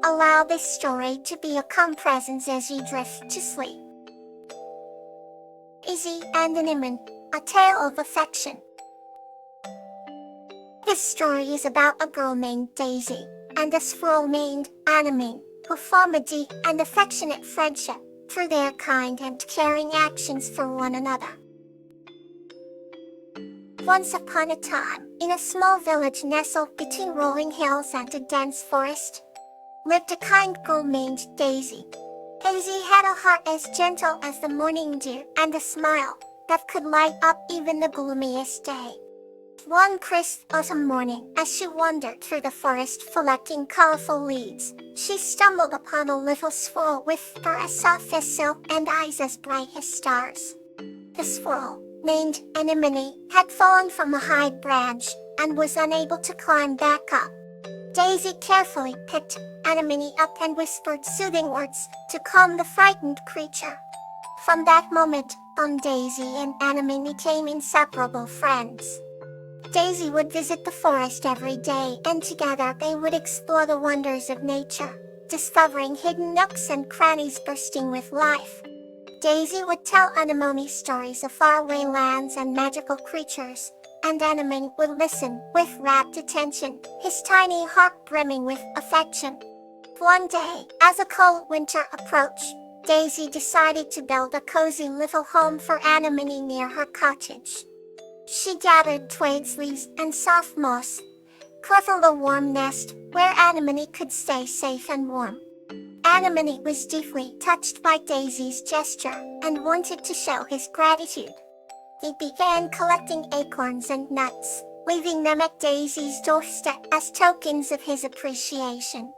Allow this story to be a calm presence as you drift to sleep. Daisy and Anemone, a tale of affection. This story is about a girl named Daisy and a squirrel named Anemone, who form a deep and affectionate friendship through their kind and caring actions for one another. Once upon a time, in a small village nestled between rolling hills and a dense forest, lived a kind girl named Daisy. Daisy had a heart as gentle as the morning dew and a smile that could light up even the gloomiest day. One crisp autumn morning, as she wandered through the forest collecting colorful leaves, she stumbled upon a little squirrel with fur as soft as silk and eyes as bright as stars. The squirrel, named Anemone, had fallen from a high branch and was unable to climb back up. Daisy carefully picked Anemone up and whispered soothing words to calm the frightened creature. From that moment on, Daisy and Anemone became inseparable friends. Daisy would visit the forest every day, and together they would explore the wonders of nature, discovering hidden nooks and crannies bursting with life. Daisy would tell Anemone stories of faraway lands and magical creatures, and Anemone would listen with rapt attention, his tiny heart brimming with affection. One day, as a cold winter approached, Daisy decided to build a cozy little home for Anemone near her cottage. She gathered twigs, leaves, and soft moss, carved a warm nest where Anemone could stay safe and warm. Anemone was deeply touched by Daisy's gesture and wanted to show his gratitude. He began collecting acorns and nuts, leaving them at Daisy's doorstep as tokens of his appreciation.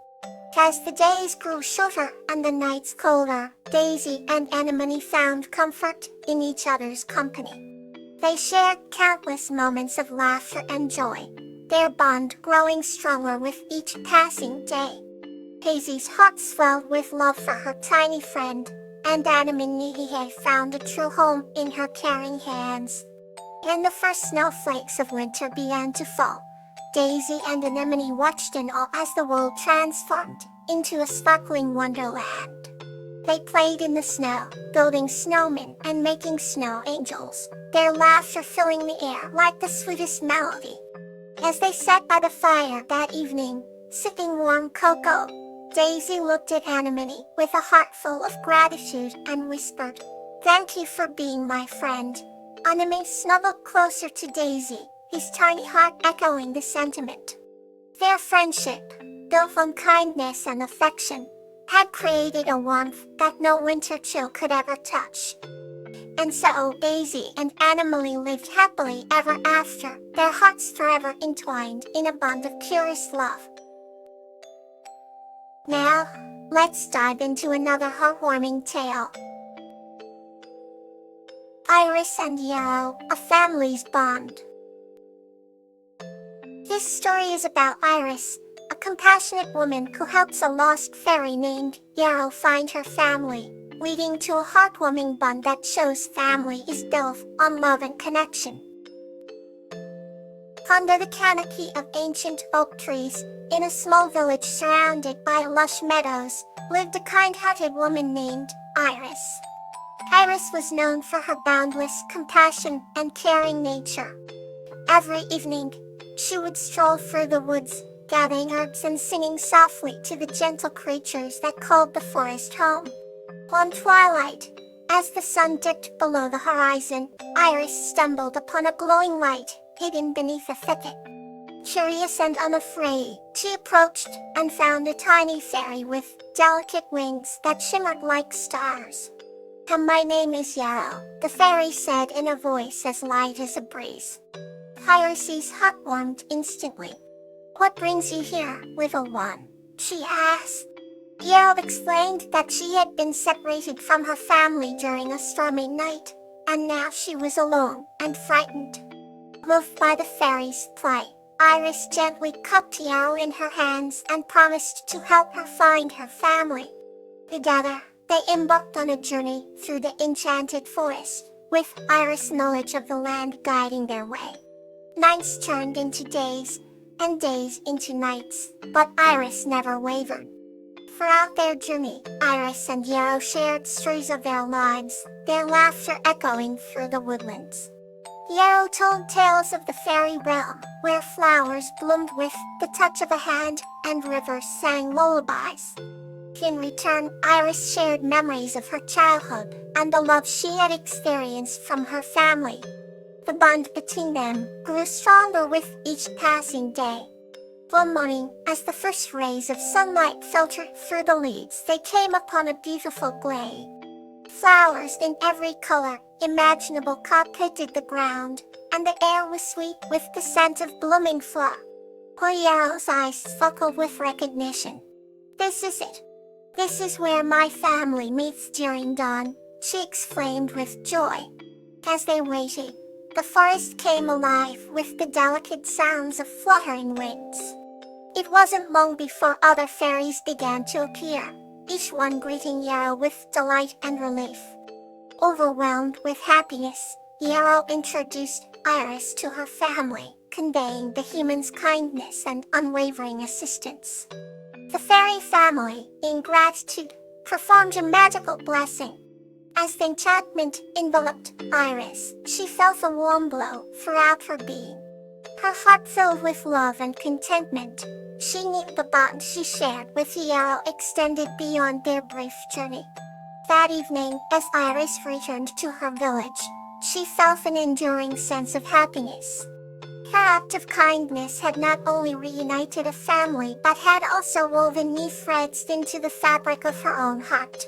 As the days grew shorter and the nights colder, Daisy and Anemone found comfort in each other's company. They shared countless moments of laughter and joy, their bond growing stronger with each passing day. Daisy's heart swelled with love for her tiny friend, and Anemone had found a true home in her caring hands. When the first snowflakes of winter began to fall, Daisy and Anemone watched in awe as the world transformed into a sparkling wonderland. They played in the snow, building snowmen and making snow angels, their laughter filling the air like the sweetest melody. As they sat by the fire that evening, sipping warm cocoa, Daisy looked at Anemone with a heart full of gratitude and whispered, "Thank you for being my friend." Anemone snuggled closer to Daisy, his tiny heart echoing the sentiment. Their friendship, built on kindness and affection, had created a warmth that no winter chill could ever touch. And so Daisy and Anemone lived happily ever after, their hearts forever entwined in a bond of purest love. Now, let's dive into another heartwarming tale. Iris and Yarrow, a family's bond. This story is about Iris, a compassionate woman who helps a lost fairy named Yarrow find her family, leading to a heartwarming bond that shows family is built on love and connection. Under the canopy of ancient oak trees, in a small village surrounded by lush meadows, lived a kind-hearted woman named Iris. Iris was known for her boundless compassion and caring nature. Every evening, she would stroll through the woods, gathering herbs and singing softly to the gentle creatures that called the forest home. One twilight, as the sun dipped below the horizon, Iris stumbled upon a glowing light hidden beneath a thicket. Curious and unafraid, she approached and found a tiny fairy with delicate wings that shimmered like stars. "My name is Yarrow," the fairy said in a voice as light as a breeze. Iris's heart warmed instantly. "What brings you here, little one?" she asked. Yarrow explained that she had been separated from her family during a stormy night, and now she was alone and frightened. Moved by the fairy's plight, Iris gently cupped Yarrow in her hands and promised to help her find her family. Together, they embarked on a journey through the enchanted forest, with Iris' knowledge of the land guiding their way. Nights turned into days, and days into nights, but Iris never wavered. Throughout their journey, Iris and Yarrow shared stories of their lives, their laughter echoing through the woodlands. Yarrow told tales of the fairy realm, where flowers bloomed with the touch of a hand, and rivers sang lullabies. In return, Iris shared memories of her childhood, and the love she had experienced from her family. The bond between them grew stronger with each passing day. One morning, as the first rays of sunlight filtered through the leaves, they came upon a beautiful glade. Flowers in every color imaginable carpeted the ground, and the air was sweet with the scent of blooming flowers. Yarrow's eyes sparkled with recognition. "This is it. This is where my family meets during dawn," she exclaimed with joy. As they waited, the forest came alive with the delicate sounds of fluttering wings. It wasn't long before other fairies began to appear, each one greeting Yarrow with delight and relief. Overwhelmed with happiness, Yarrow introduced Iris to her family, conveying the humans' kindness and unwavering assistance. The fairy family, in gratitude, performed a magical blessing. As the enchantment enveloped Iris, she felt a warm glow throughout her being. Her heart filled with love and contentment. She knew the bond she shared with Yarrow extended beyond their brief journey. That evening, as Iris returned to her village, she felt an enduring sense of happiness. Her act of kindness had not only reunited a family but had also woven new threads into the fabric of her own heart.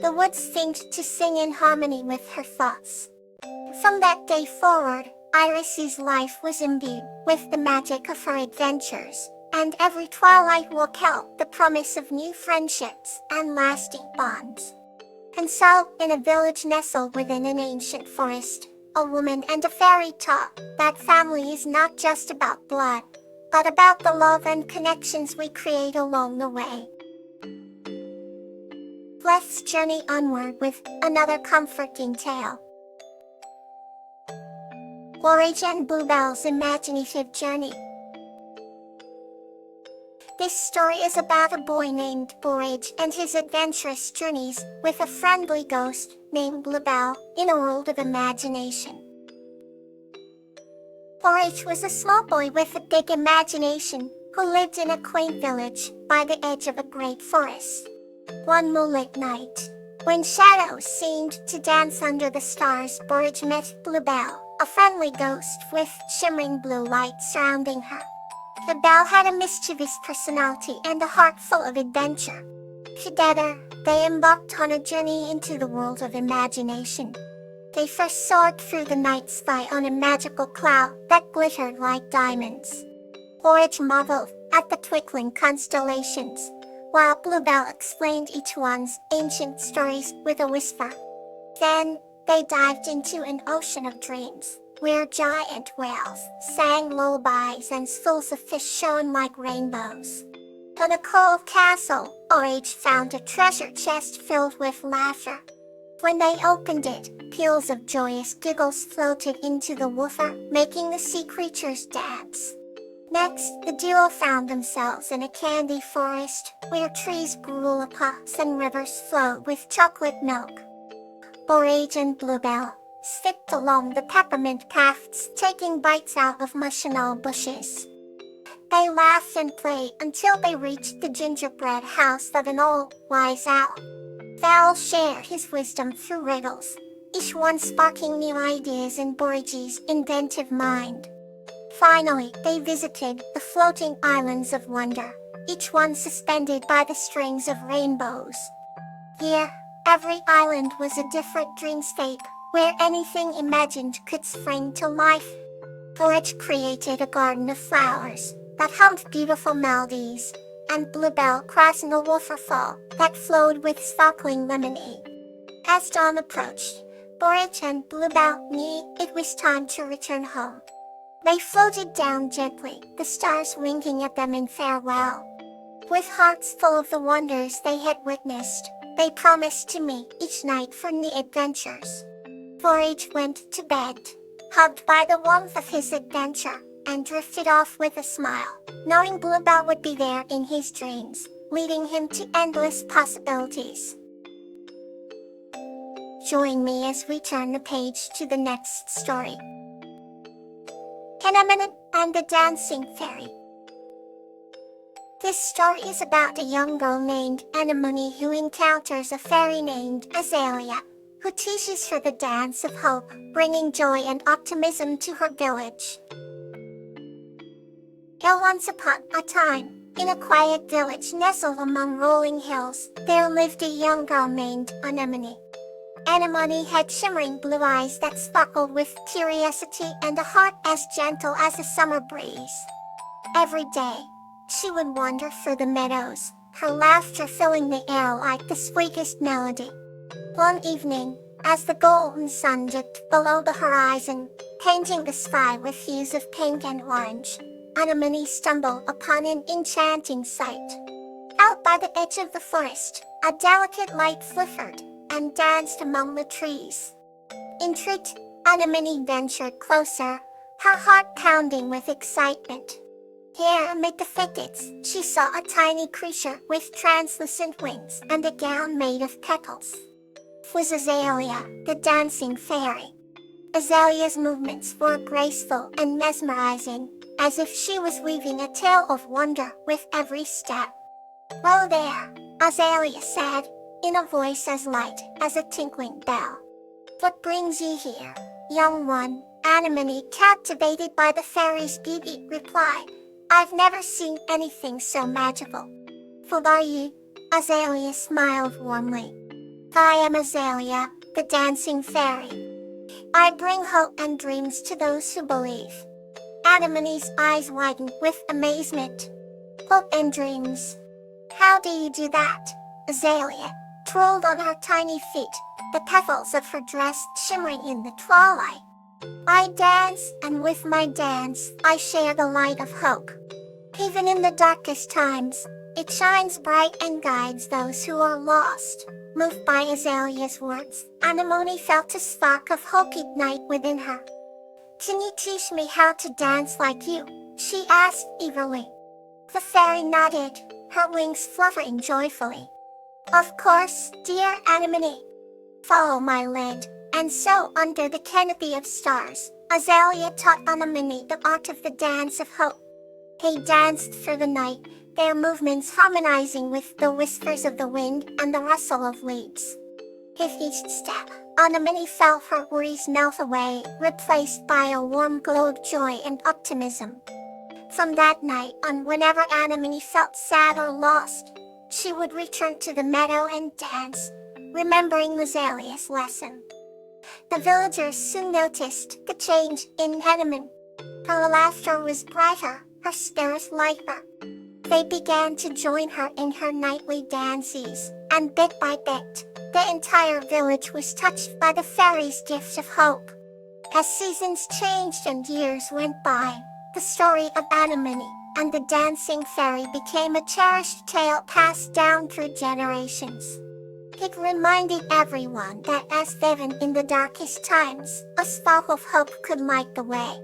The woods seemed to sing in harmony with her thoughts. From that day forward, Iris's life was imbued with the magic of her adventures, and every twilight walk held the promise of new friendships and lasting bonds. And so, in a village nestled within an ancient forest, a woman and a fairy taught that family is not just about blood, but about the love and connections we create along the way. Let's journey onward with another comforting tale. Porridge and Bluebell's Imaginative Journey. This story is about a boy named Porridge and his adventurous journeys with a friendly ghost named Bluebell in a world of imagination. Porridge was a small boy with a big imagination who lived in a quaint village by the edge of a great forest. One moonlit night, when shadows seemed to dance under the stars, Porridge met Bluebell, a friendly ghost with shimmering blue light surrounding her. The belle had a mischievous personality and a heart full of adventure. Together, they embarked on a journey into the world of imagination. They first soared through the night sky on a magical cloud that glittered like diamonds. Porridge marveled at the twinkling constellations, while Bluebell explained each one's ancient stories with a whisper. Then, they dived into an ocean of dreams, where giant whales sang lullabies and schools of fish shone like rainbows. In a cold castle, Porridge found a treasure chest filled with laughter. When they opened it, peals of joyous giggles floated into the water, making the sea creatures dance. Next, the duo found themselves in a candy forest, where trees grew lollipops and rivers flowed with chocolate milk. Porridge and Bluebell skipped along the peppermint paths, taking bites out of marshmallow bushes. They laughed and played until they reached the gingerbread house of an old, wise owl. The owl shared his wisdom through riddles, each one sparking new ideas in Porridge's inventive mind. Finally, they visited the floating islands of wonder, each one suspended by the strings of rainbows. Here, every island was a different dreamscape, where anything imagined could spring to life. Porridge created a garden of flowers that hummed beautiful melodies, and Bluebell crossing a waterfall that flowed with sparkling lemonade. As dawn approached, Porridge and Bluebell knew it was time to return home. They floated down gently, the stars winking at them in farewell. With hearts full of the wonders they had witnessed, they promised to meet each night for new adventures. Porridge went to bed, hugged by the warmth of his adventure, and drifted off with a smile, knowing Bluebell would be there in his dreams, leading him to endless possibilities. Join me as we turn the page to the next story. Anemone and the Dancing Fairy. This story is about a young girl named Anemone who encounters a fairy named Azalea, who teaches her the dance of hope, bringing joy and optimism to her village. Once upon a time, in a quiet village nestled among rolling hills, there lived a young girl named Anemone. Anemone had shimmering blue eyes that sparkled with curiosity and a heart as gentle as a summer breeze. Every day, she would wander through the meadows, her laughter filling the air like the sweetest melody. One evening, as the golden sun dipped below the horizon, painting the sky with hues of pink and orange, Anemone stumbled upon an enchanting sight. Out by the edge of the forest, a delicate light flickered and danced among the trees. Intrigued, Anemone ventured closer, her heart pounding with excitement. Here amid the thickets, she saw a tiny creature with translucent wings and a gown made of petals. It was Azalea, the dancing fairy. Azalea's movements were graceful and mesmerizing, as if she was weaving a tale of wonder with every step. "Whoa there," Azalea said, in a voice as light as a tinkling bell. "What brings you here, young one?" Anemone, captivated by the fairy's beauty, replied. "I've never seen anything so magical." "Who are you?" Azalea smiled warmly. "I am Azalea, the dancing fairy. I bring hope and dreams to those who believe." Anemone's eyes widened with amazement. "Hope and dreams? How do you do that?" Azalea twirled on her tiny feet, the petals of her dress shimmering in the twilight. "I dance, and with my dance, I share the light of hope. Even in the darkest times, it shines bright and guides those who are lost." Moved by Azalea's words, Anemone felt a spark of hope ignite within her. "Can you teach me how to dance like you?" she asked eagerly. The fairy nodded, her wings fluttering joyfully. "Of course, dear Anemone. Follow my lead." And so, under the canopy of stars, Azalea taught Anemone the art of the dance of hope. They danced through the night, their movements harmonizing with the whispers of the wind and the rustle of leaves. With each step, Anemone felt her worries melt away, replaced by a warm glow of joy and optimism. From that night on, whenever Anemone felt sad or lost, she would return to the meadow and dance, remembering Azalea's lesson. The villagers soon noticed the change in Anemone. Her laughter was brighter, her spirits lighter. They began to join her in her nightly dances, and bit by bit, the entire village was touched by the fairy's gift of hope. As seasons changed and years went by, the story of Anemone and the dancing fairy became a cherished tale passed down through generations. It reminded everyone that even in the darkest times, a spark of hope could light the way.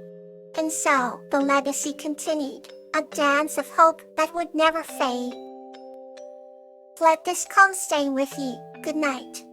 And so, the legacy continued, a dance of hope that would never fade. Let this calm stay with you. Good night.